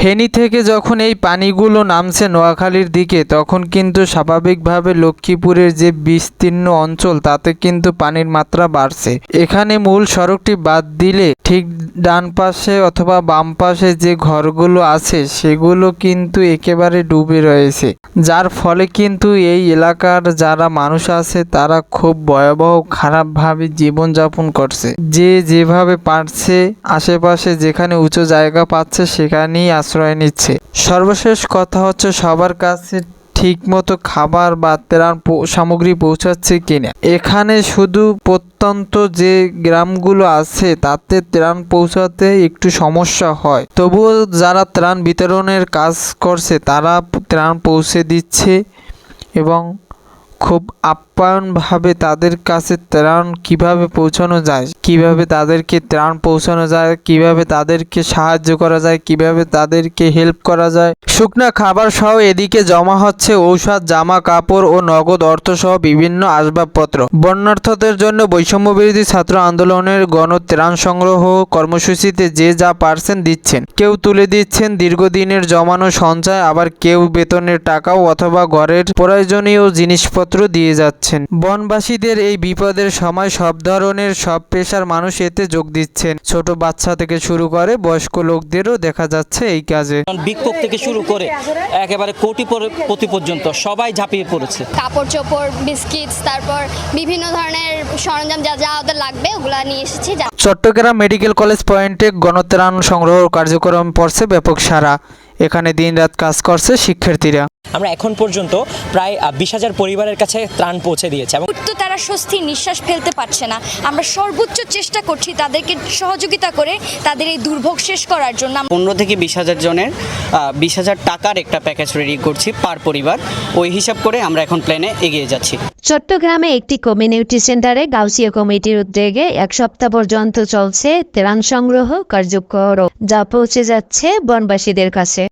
ফেনী থেকে যখন এই পানিগুলো নামছে নোয়াখালীর দিকে, তখন কিন্তু স্বাভাবিকভাবে লক্ষ্মীপুরের যে বিস্তীর্ণ অঞ্চল তাতে কিন্তু পানির মাত্রা বাড়ছে। এখানে মূল সড়কটি বাদ দিলে ঠিক ডান পাশে অথবা বাম পাশে যে ঘরগুলো আছে সেগুলো কিন্তু একেবারে ডুবে রয়েছে, যার ফলে কিন্তু এই এলাকার যারা মানুষ আছে তারা খুব ভয়াবহ খারাপভাবে জীবনযাপন করছে। যে যেভাবে পারছে আশেপাশে যেখানে উঁচু জায়গা পাচ্ছে সেখানেই আশ্রয় নিচ্ছে। সর্বশেষ কথা হচ্ছে সবার কাছে ঠিকমতো খাবার বা ত্রাণ সামগ্রী পৌঁছাচ্ছে কিনা। এখানে শুধু প্রত্যন্ত যে গ্রামগুলো আছে তাতে ত্রাণ পৌঁছাতে একটু সমস্যা হয়, তবুও যারা ত্রাণ বিতরণের কাজ করছে তারা ত্রাণ পৌঁছে দিচ্ছে এবং খুব আপ্যায়নভাবে তাদের কাছে ত্রাণ কিভাবে পৌঁছানো যায়, কিভাবে তাদেরকে ত্রাণ পৌঁছানো যায়, কিভাবে তাদেরকে সাহায্য করা যায়, কিভাবে তাদেরকে হেল্প করা যায়। শুকনা খাবার সহ এদিকে জমা হচ্ছে ঔষধ, জামা কাপড় ও নগদ অর্থ সহ বিভিন্ন আসবাবপত্র। বন্যার্থদের জন্য বৈষম্য বিরোধী ছাত্র আন্দোলনের গণত্রাণ সংগ্রহ কর্মসূচিতে যে যা পারছেন দিচ্ছেন। কেউ তুলে দিচ্ছেন দীর্ঘদিনের জমানো সঞ্চয়, আবার কেউ বেতনের টাকাও অথবা ঘরের প্রয়োজনীয় জিনিসপত্র দিয়ে যাচ্ছেন। বনবাসীদের এই বিপদের সময় সব ধরনের সব পেশার মানুষ এতে যোগ দিচ্ছেন। ছোট বাচ্চা থেকে শুরু করে বয়স্ক লোকদেরও দেখা যাচ্ছে এই কাজে। বিক্ষোভ থেকে শুরু করে একেবারে কোটিপতি পর্যন্ত সবাই ঝাঁপিয়ে পড়েছে। কাপড় চোপড়, বিস্কিটস, তারপর বিভিন্ন ধরনের সরঞ্জাম যা যা ওদের লাগবে ওগুলা নিয়ে এসেছি। চট্টগ্রাম মেডিকেল কলেজ পয়েন্টে গণত্রাণ সংগ্রহ কার্যক্রম পড়ছে ব্যাপক সাড়া। এখানে দিনরাত কাজ করছে শিক্ষার্থীরা। আমরা এখন পর্যন্ত প্রায় 20,000 পরিবারের কাছে ত্রাণ পৌঁছে দিয়েছে এবং তারা স্বস্তির নিঃশ্বাস ফেলতে পারছে না। আমরা সর্বোচ্চ চেষ্টা করছি তাদেরকে সহযোগিতা করে তাদের এই দুর্ভোগ শেষ করার জন্য। 15 থেকে 20,000 জনের 20,000 টাকার একটা প্যাকেজ রেডি করছি পার পরিবার। ওই হিসাব করে আমরা এখন প্ল্যানে এগিয়ে যাচ্ছি। চট্টগ্রামে একটি কমিউনিটি সেন্টারে গাউসিয়া কমিটির উদ্যোগে 1 সপ্তাহ পর্যন্ত চলছে ত্রাণ সংগ্রহ কার্যক্রম, যা পৌঁছে যাচ্ছে বনবাসীদের কাছে।